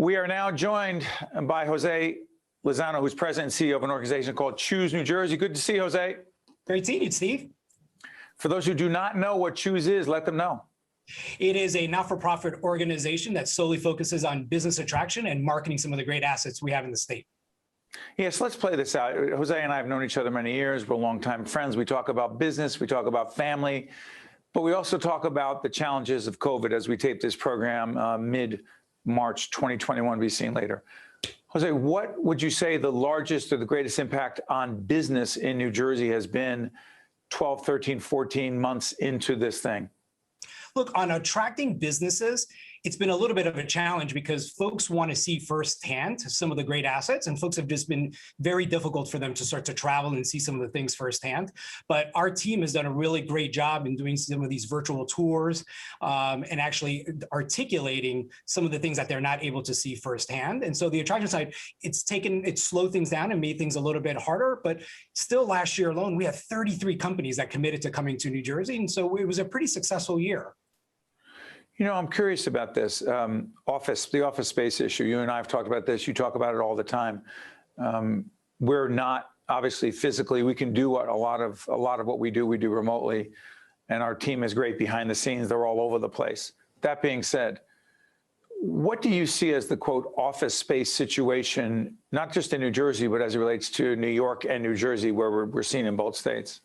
We are now joined by Jose Lozano, who's president and CEO of an organization called Choose New Jersey. Good to see you, Jose. Great seeing you, Steve. For those who do not know what Choose is, let them know. It is a not-for-profit organization that solely focuses on business attraction and marketing some of the great assets we have in the state. Yes, let's play this out. Jose and I have known each other many years. We're longtime friends. We talk about business. We talk about family. But we also talk about the challenges of COVID as we tape this program mid-March 2021, be seen later. Jose, what would you say the largest or the greatest impact on business in New Jersey has been 12, 13, 14 months into this thing? Look, on attracting businesses, it's been a little bit of a challenge because folks want to see firsthand some of the great assets, and folks have just been very difficult for them to start to travel and see some of the things firsthand. But our team has done a really great job in doing some of these virtual tours and actually articulating some of the things that they're not able to see firsthand. And so the attraction side, it's slowed things down and made things a little bit harder, but still last year alone, we have 33 companies that committed to coming to New Jersey. And so it was a pretty successful year. You know, I'm curious about this the office space issue. You and I have talked about this. You talk about it all the time. We're not obviously physically. We can do a lot of what we do remotely, and our team is great behind the scenes. They're all over the place. That being said, what do you see as the quote office space situation, not just in New Jersey, but as it relates to New York and New Jersey, where we're seeing in both states?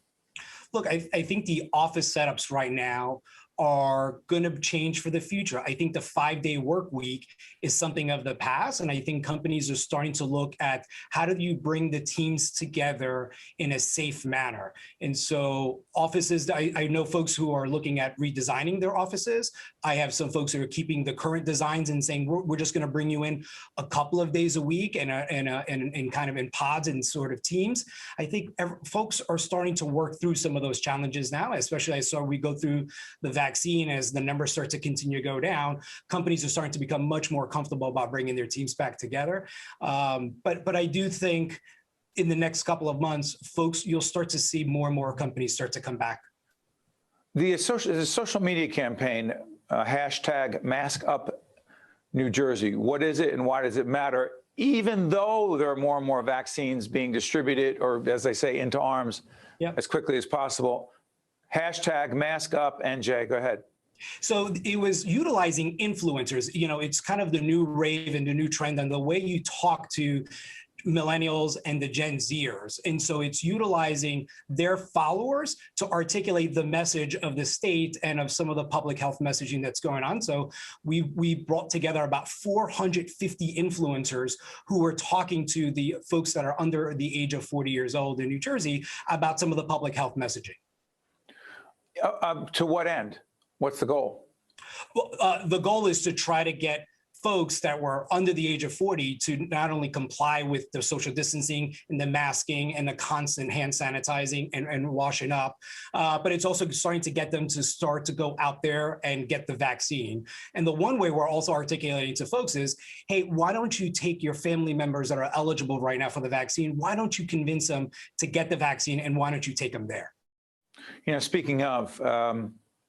Look, I think the office setups right now are going to change for the future. I think the 5-day work week is something of the past. And I think companies are starting to look at how do you bring the teams together in a safe manner. And so offices, I know folks who are looking at redesigning their offices. I have some folks who are keeping the current designs and saying, we're just going to bring you in a couple of days a week and kind of in pods and sort of teams. I think folks are starting to work through some of those challenges now, especially I saw we go through the vaccine as the numbers start to continue to go down. Companies are starting to become much more comfortable about bringing their teams back together. But I do think in the next couple of months, folks, you'll start to see more and more companies start to come back. The social media campaign, hashtag Mask Up New Jersey, what is it and why does it matter? Even though there are more and more vaccines being distributed, or as they say, into arms as quickly as possible. Hashtag Mask Up NJ, go ahead. So it was utilizing influencers. You know, it's kind of the new rave and the new trend and the way you talk to millennials and the Gen Zers. And so it's utilizing their followers to articulate the message of the state and of some of the public health messaging that's going on. So we brought together about 450 influencers who were talking to the folks that are under the age of 40 years old in New Jersey about some of the public health messaging. To what end? What's the goal? Well, the goal is to try to get folks that were under the age of 40 to not only comply with the social distancing and the masking and the constant hand sanitizing and washing up, but it's also starting to get them to start to go out there and get the vaccine. And the one way we're also articulating to folks is, hey, why don't you take your family members that are eligible right now for the vaccine? Why don't you convince them to get the vaccine, and why don't you take them there? You know, speaking of,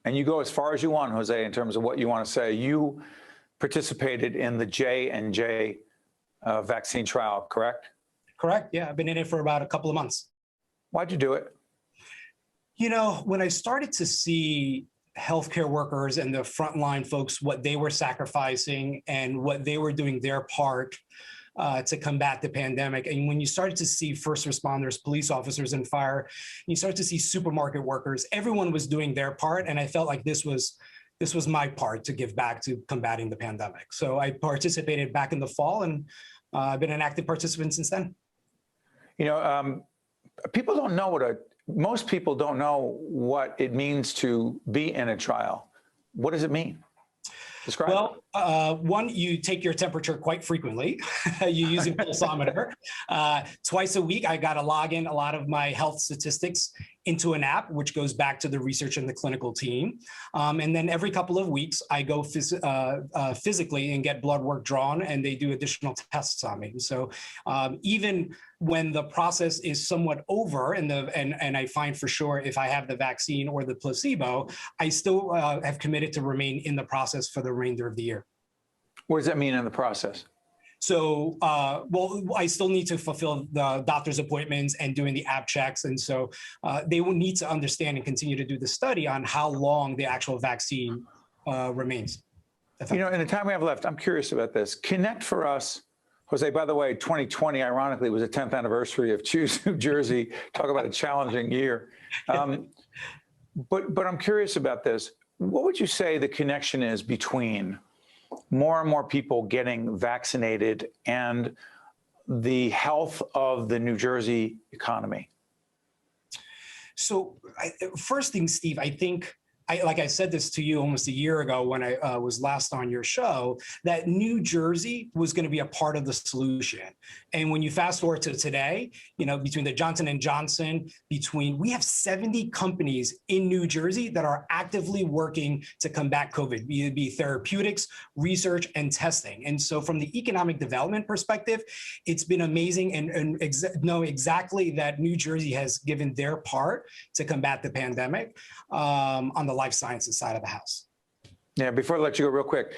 and you go as far as you want, Jose, in terms of what you want to say, you participated in the J&J vaccine trial, correct? Correct. Yeah, I've been in it for about a couple of months. Why'd you do it? You know, when I started to see healthcare workers and the frontline folks, what they were sacrificing and what they were doing their part to combat the pandemic. And when you started to see first responders, police officers, and fire, you start to see supermarket workers, everyone was doing their part. And I felt like this was my part to give back to combating the pandemic. So I participated back in the fall, and I've been an active participant since then. You know, people don't know most people don't know what it means to be in a trial. What does it mean? Describe. Well, one, you take your temperature quite frequently. You're using pulsometer. Twice a week, I got to log in a lot of my health statistics into an app, which goes back to the research and the clinical team. And then every couple of weeks, I go physically and get blood work drawn, and they do additional tests on me. So even when the process is somewhat over and I find for sure if I have the vaccine or the placebo, I still have committed to remain in the process for the remainder of the year. What does that mean in the process? So, well, I still need to fulfill the doctor's appointments and doing the app checks. And so they will need to understand and continue to do the study on how long the actual vaccine remains. In the time we have left, I'm curious about this. Connect for us. Jose, by the way, 2020, ironically, was the 10th anniversary of Choose New Jersey. Talk about a challenging year. But I'm curious about this. What would you say the connection is between more and more people getting vaccinated and the health of the New Jersey economy? So first thing, Steve, I think, like I said this to you almost a year ago when I was last on your show, that New Jersey was going to be a part of the solution. And when you fast forward to today, between the Johnson & Johnson, we have 70 companies in New Jersey that are actively working to combat COVID, be it therapeutics, research, and testing. And so from the economic development perspective, it's been amazing and know exactly that New Jersey has given their part to combat the pandemic on the life sciences side of the house. Yeah, before I let you go real quick,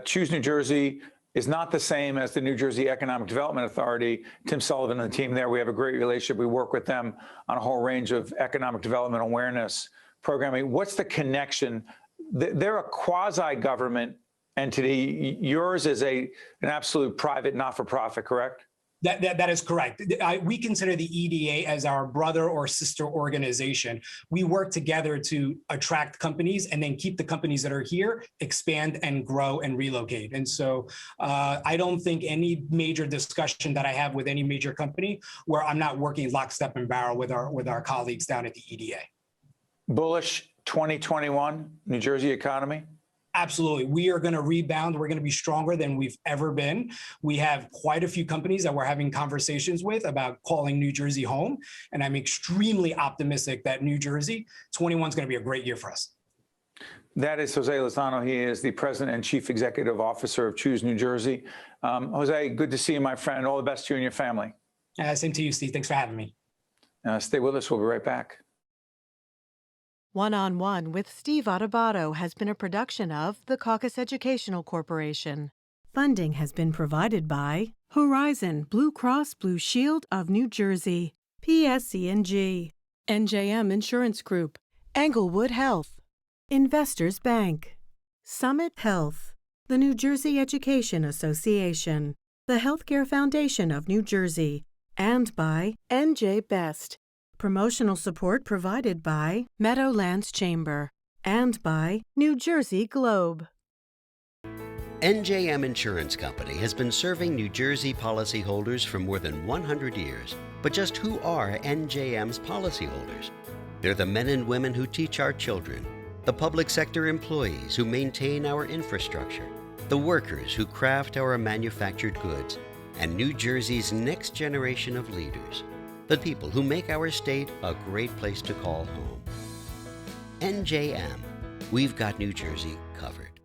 Choose New Jersey is not the same as the New Jersey Economic Development Authority. Tim Sullivan and the team there, we have a great relationship. We work with them on a whole range of economic development awareness programming. What's the connection? They're a quasi-government entity. Yours is an absolute private, not-for-profit, correct? That is correct. We consider the EDA as our brother or sister organization. We work together to attract companies and then keep the companies that are here, expand and grow and relocate. And so I don't think any major discussion that I have with any major company where I'm not working lockstep and barrel with our colleagues down at the EDA. Bullish 2021 New Jersey economy? Absolutely. We are going to rebound. We're going to be stronger than we've ever been. We have quite a few companies that we're having conversations with about calling New Jersey home. And I'm extremely optimistic that New Jersey 21 is going to be a great year for us. That is Jose Lozano. He is the president and chief executive officer of Choose New Jersey. Jose, good to see you, my friend. All the best to you and your family. Same to you, Steve. Thanks for having me. Stay with us. We'll be right back. One-on-One with Steve Adubato has been a production of the Caucus Educational Corporation. Funding has been provided by Horizon Blue Cross Blue Shield of New Jersey, PSC&G, NJM Insurance Group, Englewood Health, Investors Bank, Summit Health, the New Jersey Education Association, the Healthcare Foundation of New Jersey, and by NJ Best. Promotional support provided by Meadowlands Chamber and by New Jersey Globe. NJM Insurance Company has been serving New Jersey policyholders for more than 100 years. But just who are NJM's policyholders? They're the men and women who teach our children, the public sector employees who maintain our infrastructure, the workers who craft our manufactured goods, and New Jersey's next generation of leaders. The people who make our state a great place to call home. NJM, we've got New Jersey covered.